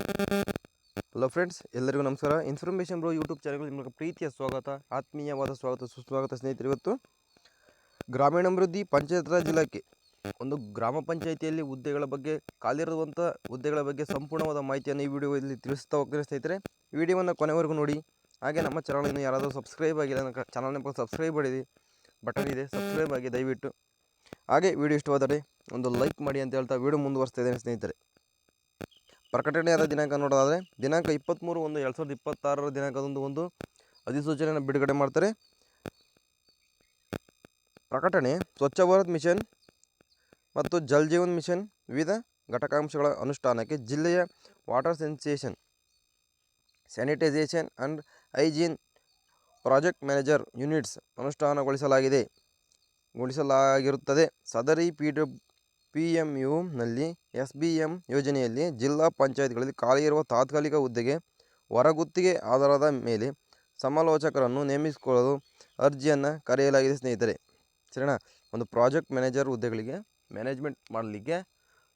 Hello friends, ಎಲ್ಲರಿಗೂ ನಮಸ್ಕಾರ. Information bro YouTube ಚಾನಲ್ಗೆ ನಿಮಗೆ ಪ್ರೀತಿಯ ಸ್ವಾಗತ, ಆತ್ಮೀಯವಾದ ಸ್ವಾಗತ, ಸುಸ್ವಾಗತ ಸ್ನೇಹಿತರು. ಇವತ್ತು ಗ್ರಾಮೀಣಾಭಿವೃದ್ಧಿ ಪಂಚಾಯತ್ ರಾಜ್ ಇಲಾಖೆ ಒಂದು ಗ್ರಾಮ ಪಂಚಾಯಿತಿಯಲ್ಲಿ ಹುದ್ದೆಗಳ ಬಗ್ಗೆ, ಖಾಲಿರುವಂಥ ಹುದ್ದೆಗಳ ಬಗ್ಗೆ ಸಂಪೂರ್ಣವಾದ ಮಾಹಿತಿಯನ್ನು ಈ ವಿಡಿಯೋದಲ್ಲಿ ತಿಳಿಸ್ತಾ ಹೋಗ್ತೀನಿ ಸ್ನೇಹಿತರೆ. ವಿಡಿಯೋವನ್ನು ಕೊನೆವರೆಗೂ ನೋಡಿ. ಹಾಗೆ ನಮ್ಮ ಚಾನಲನ್ನು ಯಾರಾದರೂ ಸಬ್ಸ್ಕ್ರೈಬ್ ಆಗಿಲ್ಲ, ಚಾನಲ್ನ ಸಬ್ಸ್ಕ್ರೈಬ್ ಮಾಡಿದೆ, ಬಟನ್ ಇದೆ, ಸಬ್ಸ್ಕ್ರೈಬ್ ಆಗಿ ದಯವಿಟ್ಟು. ಹಾಗೆ ವಿಡಿಯೋ ಇಷ್ಟವಾದರೆ ಒಂದು ಲೈಕ್ ಮಾಡಿ ಅಂತ ಹೇಳ್ತಾ ವಿಡಿಯೋ ಮುಂದುವರಿಸ್ತಾ ಇದ್ದೇನೆ ಸ್ನೇಹಿತರೆ. ಪ್ರಕಟಣೆಯಾದ ದಿನಾಂಕ ನೋಡೋದಾದರೆ ದಿನಾಂಕ 23/1/2026 ದಿನಾಂಕದಂದು ಒಂದು ಅಧಿಸೂಚನೆಯನ್ನು ಬಿಡುಗಡೆ ಮಾಡ್ತಾರೆ. ಪ್ರಕಟಣೆ: ಸ್ವಚ್ಛ ಭಾರತ್ ಮಿಷನ್ ಮತ್ತು ಜಲ್ ಜೀವನ್ ಮಿಷನ್ ವಿವಿಧ ಘಟಕಾಂಶಗಳ ಅನುಷ್ಠಾನಕ್ಕೆ ಜಿಲ್ಲೆಯ water sanitation and hygiene project manager units ಅನುಷ್ಠಾನಗೊಳಿಸಲಾಗಿರುತ್ತದೆ. ಸದರಿ PMU-ನಲ್ಲಿ SBM ಯೋಜನೆಯಲ್ಲಿ ಜಿಲ್ಲಾ ಪಂಚಾಯತ್ಗಳಲ್ಲಿ ಖಾಲಿ ಇರುವ ತಾತ್ಕಾಲಿಕ ಹುದ್ದೆಗೆ ಹೊರಗುತ್ತಿಗೆ ಆಧಾರದ ಮೇಲೆ ಸಮಾಲೋಚಕರನ್ನು ನೇಮಿಸಿಕೊಳ್ಳಲು ಅರ್ಜಿಯನ್ನು ಕರೆಯಲಾಗಿದೆ ಸ್ನೇಹಿತರೆ. ಸರಿನಾ? ಒಂದು ಪ್ರಾಜೆಕ್ಟ್ ಮ್ಯಾನೇಜರ್ ಹುದ್ದೆಗಳಿಗೆ ಮ್ಯಾನೇಜ್ಮೆಂಟ್ ಮಾಡಲಿಕ್ಕೆ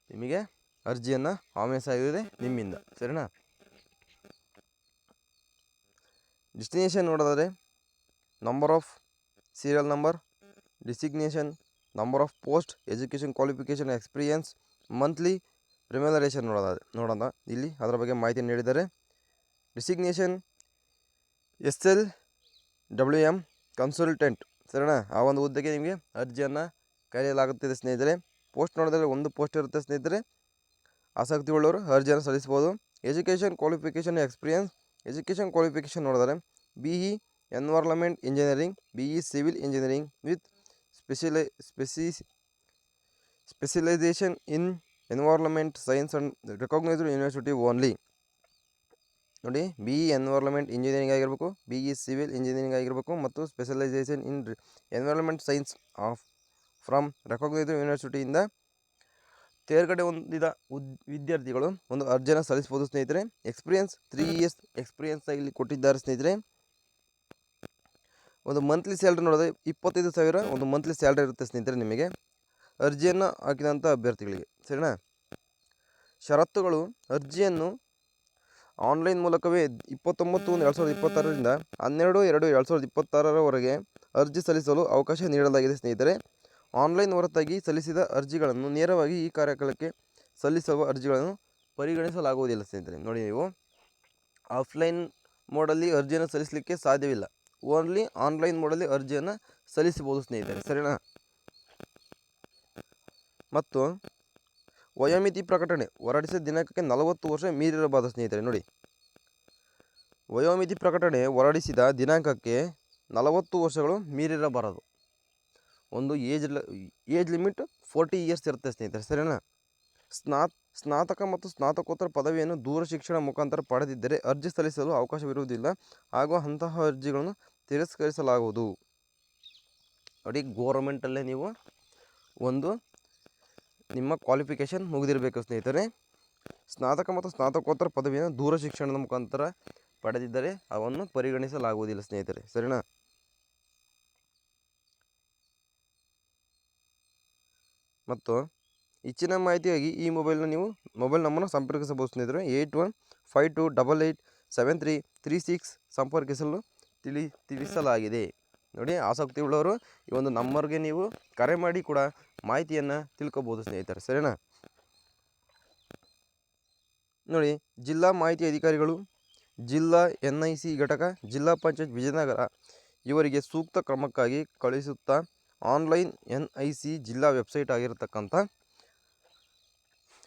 ನಿಮಗೆ ಅರ್ಜಿಯನ್ನು ಆಹ್ವಾನಿಸಲಾಗಿದೆ ನಿಮ್ಮಿಂದ. ಸರಿನಾ? ಡೆಸ್ಟಿನೇಷನ್ ನೋಡೋದಾದರೆ number of serial number, designation, number of post, education qualification, experience, monthly remuneration ನೋಡೋಣ. ಇಲ್ಲಿ ಅದರ ಬಗ್ಗೆ ಮಾಹಿತಿ ನೀಡಿದ್ದಾರೆ. Designation SLWM consultant. ಸರಿನಾ? ಆ ಒಂದು ಹುದ್ದೆಗೆ ನಿಮಗೆ ಅರ್ಜಿಯನ್ನು ಕರೆಯಲಾಗುತ್ತಿದೆ ಸ್ನೇಹಿತರೆ. ಪೋಸ್ಟ್ ನೋಡಿದರೆ ಒಂದು ಪೋಸ್ಟ್ ಇರುತ್ತೆ ಸ್ನೇಹಿತರೆ. ಆಸಕ್ತಿ ಉಳ್ಳವರು ಅರ್ಜಿಯನ್ನು ಸಲ್ಲಿಸ್ಬೋದು. Education qualification, experience. Education qualification ನೋಡಿದರೆ BE environment engineering, BE civil engineering with specialization in environment science and recognised university only. ನೋಡಿ, BE ಎನ್ವೈರ್ನ್ಮೆಂಟ್ ಇಂಜಿನಿಯರಿಂಗ್ ಆಗಿರಬೇಕು, BE ಸಿವಿಲ್ ಇಂಜಿನಿಯರಿಂಗ್ ಆಗಿರಬೇಕು ಮತ್ತು specialization in environment science from recognised ಯೂನಿವರ್ಸಿಟಿಯಿಂದ ತೇರ್ಗಡೆ ಹೊಂದಿದ ವಿದ್ಯಾರ್ಥಿಗಳು ಒಂದು ಅರ್ಜಿಯನ್ನು ಸಲ್ಲಿಸಬಹುದು ಸ್ನೇಹಿತರೆ. ಎಕ್ಸ್ಪೀರಿಯನ್ಸ್ 3 years ಎಕ್ಸ್ಪೀರಿಯನ್ಸ್ ಇಲ್ಲಿ ಕೊಟ್ಟಿದ್ದಾರೆ ಸ್ನೇಹಿತರೆ. ಒಂದು ಮಂತ್ಲಿ ಸ್ಯಾಲ್ರಿ ನೋಡಿದ್ರೆ 25,000 ಒಂದು ಮಂತ್ಲಿ ಸ್ಯಾಲ್ರಿ ಇರುತ್ತೆ ಸ್ನೇಹಿತರೆ ನಿಮಗೆ, ಅರ್ಜಿಯನ್ನು ಹಾಕಿದಂಥ ಅಭ್ಯರ್ಥಿಗಳಿಗೆ. ಸರಿನಾ? ಷರತ್ತುಗಳು: ಅರ್ಜಿಯನ್ನು ಆನ್ಲೈನ್ ಮೂಲಕವೇ 29/1/2026ರಿಂದ 12/2/2026ರವರೆಗೆ ಅರ್ಜಿ ಸಲ್ಲಿಸಲು ಅವಕಾಶ ನೀಡಲಾಗಿದೆ ಸ್ನೇಹಿತರೆ. ಆನ್ಲೈನ್ ಹೊರತಾಗಿ ಸಲ್ಲಿಸಿದ ಅರ್ಜಿಗಳನ್ನು ನೇರವಾಗಿ ಈ ಕಾರ್ಯಕಾಲಕ್ಕೆ ಸಲ್ಲಿಸುವ ಅರ್ಜಿಗಳನ್ನು ಪರಿಗಣಿಸಲಾಗುವುದಿಲ್ಲ ಸ್ನೇಹಿತರೆ. ನೋಡಿ, ನೀವು ಆಫ್ಲೈನ್ ಮೋಡಲ್ಲಿ ಅರ್ಜಿಯನ್ನು ಸಲ್ಲಿಸಲಿಕ್ಕೆ ಸಾಧ್ಯವಿಲ್ಲ. ಓನ್ಲಿ ಆನ್ಲೈನ್ ಮೋಡಲ್ಲಿ ಅರ್ಜಿಯನ್ನು ಸಲ್ಲಿಸಬಹುದು ಸ್ನೇಹಿತರೆ. ಸರಿನಾ? ಮತ್ತು ವಯೋಮಿತಿ ಪ್ರಕಟಣೆ: ಹೊರಡಿಸಿದ ದಿನಾಂಕಕ್ಕೆ 40 ವರ್ಷ ಮೀರಿರಬಾರದು ಸ್ನೇಹಿತರೆ. ನೋಡಿ, ವಯೋಮಿತಿ ಪ್ರಕಟಣೆ ಹೊರಡಿಸಿದ ದಿನಾಂಕಕ್ಕೆ 40 ವರ್ಷಗಳು ಮೀರಿರಬಾರದು. ಒಂದು ಏಜ್ ಲಿಮಿಟ್ 40 years ಇರುತ್ತೆ ಸ್ನೇಹಿತರೆ. ಸರಿನಾ? ಸ್ನಾತಕ ಮತ್ತು ಸ್ನಾತಕೋತ್ತರ ಪದವಿಯನ್ನು ದೂರ ಶಿಕ್ಷಣ ಮುಖಾಂತರ ಪಡೆದಿದ್ದರೆ ಅರ್ಜಿ ಸಲ್ಲಿಸಲು ಅವಕಾಶವಿರುವುದಿಲ್ಲ ಹಾಗೂ ಅಂತಹ ಅರ್ಜಿಗಳನ್ನು ತಿರಸ್ಕರಿಸಲಾಗುವುದು. ನೋಡಿ, ಗೋರ್ಮೆಂಟಲ್ಲೇ ನೀವು ಒಂದು ನಿಮ್ಮ ಕ್ವಾಲಿಫಿಕೇಷನ್ ಮುಗಿದಿರಬೇಕು ಸ್ನೇಹಿತರೆ. ಸ್ನಾತಕ ಮತ್ತು ಸ್ನಾತಕೋತ್ತರ ಪದವಿಯನ್ನು ದೂರ ಶಿಕ್ಷಣದ ಮುಖಾಂತರ ಪಡೆದಿದ್ದರೆ ಅವನ್ನು ಪರಿಗಣಿಸಲಾಗುವುದಿಲ್ಲ ಸ್ನೇಹಿತರೆ. ಸರಿನಾ? ಮತ್ತು ಹೆಚ್ಚಿನ ಮಾಹಿತಿಯಾಗಿ ಈ ಮೊಬೈಲ್ ನಂಬರ್ನ ಸಂಪರ್ಕಿಸಬಹುದು ಸ್ನೇಹಿತರೆ. 8152887336 ಸಂಪರ್ಕಿಸಲು ತಿಳಿಸಲಾಗಿದೆ. ನೋಡಿ, ಆಸಕ್ತಿ ಉಳ್ಳವರು ಈ ಒಂದು ನಂಬರ್ಗೆ ನೀವು ಕರೆ ಮಾಡಿ ಕೂಡ ಮಾಹಿತಿಯನ್ನು ತಿಳ್ಕೊಬೋದು ಸ್ನೇಹಿತರೆ. ಸರಿನಾ? ನೋಡಿ, ಜಿಲ್ಲಾ ಮಾಹಿತಿ ಅಧಿಕಾರಿಗಳು, ಜಿಲ್ಲಾ NIC ಘಟಕ, ಜಿಲ್ಲಾ ಪಂಚಾಯತ್ ವಿಜಯನಗರ ಇವರಿಗೆ ಸೂಕ್ತ ಕ್ರಮಕ್ಕಾಗಿ ಕಳುಹಿಸುತ್ತಾ ಆನ್ಲೈನ್ NIC ಜಿಲ್ಲಾ ವೆಬ್ಸೈಟ್ ಆಗಿರತಕ್ಕಂಥ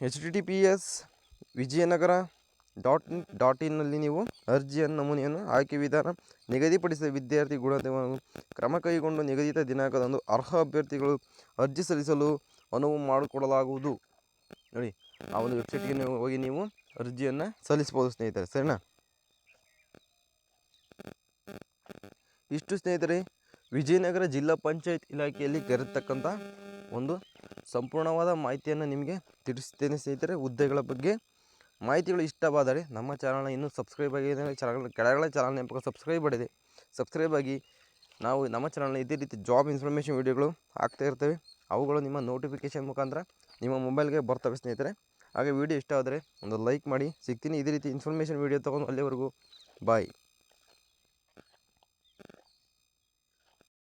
https://vijayanagara.in ನಲ್ಲಿ ನೀವು ಅರ್ಜಿಯ ನಮೂನೆಯನ್ನು, ಆಯ್ಕೆ ವಿಧಾನ, ನಿಗದಿಪಡಿಸಿದ ವಿದ್ಯಾರ್ಥಿ ಗುಣವನ್ನು ಕ್ರಮ ಕೈಗೊಂಡು ನಿಗದಿತ ದಿನಾಂಕದಂದು ಅರ್ಹ ಅಭ್ಯರ್ಥಿಗಳು ಅರ್ಜಿ ಸಲ್ಲಿಸಲು ಅನುವು ಮಾಡಿಕೊಡಲಾಗುವುದು. ನೋಡಿ, ಆ ಒಂದು ವೆಬ್ಸೈಟ್ಗೆ ಹೋಗಿ ನೀವು ಅರ್ಜಿಯನ್ನು ಸಲ್ಲಿಸಬಹುದು ಸ್ನೇಹಿತರೆ. ಸರಿನಾ? ಇಷ್ಟು ಸ್ನೇಹಿತರೆ, ವಿಜಯನಗರ ಜಿಲ್ಲಾ ಪಂಚಾಯತ್ ಇಲಾಖೆಯಲ್ಲಿ ಕರೆತಕ್ಕಂಥ ಒಂದು ಸಂಪೂರ್ಣವಾದ ಮಾಹಿತಿಯನ್ನು ನಿಮಗೆ ತಿಳಿಸುತ್ತೇನೆ ಸ್ನೇಹಿತರೆ. ಹುದ್ದೆಗಳ ಬಗ್ಗೆ ಮಾಹಿತಿಗಳು ಇಷ್ಟವಾದರೆ ನಮ್ಮ ಚಾನಲ್ನ ಇನ್ನೂ ಸಬ್ಸ್ಕ್ರೈಬ್ ಆಗಿದೆ, ಕೆಳಗಡೆ ಚಾನಲ್ ನೆನಪು ಸಬ್ಸ್ಕ್ರೈಬ್ ಮಾಡಿದೆ, ಸಬ್ಸ್ಕ್ರೈಬ್ ಆಗಿ. ನಾವು ನಮ್ಮ ಚಾನಲ್ನ ಇದೇ ರೀತಿ ಜಾಬ್ ಇನ್ಫಾರ್ಮೇಷನ್ ವೀಡಿಯೋಗಳು ಹಾಕ್ತಾ ಇರ್ತೇವೆ. ಅವುಗಳು ನಿಮ್ಮ ನೋಟಿಫಿಕೇಷನ್ ಮುಖಾಂತರ ನಿಮ್ಮ ಮೊಬೈಲ್ಗೆ ಬರ್ತವೆ ಸ್ನೇಹಿತರೆ. ಹಾಗೆ ವಿಡಿಯೋ ಇಷ್ಟ ಆದರೆ ಒಂದು ಲೈಕ್ ಮಾಡಿ. ಸಿಗ್ತೀನಿ ಇದೇ ರೀತಿ ಇನ್ಫಾರ್ಮೇಷನ್ ವಿಡಿಯೋ ತೊಗೊಂಡು. ಅಲ್ಲಿವರೆಗೂ ಬಾಯ್.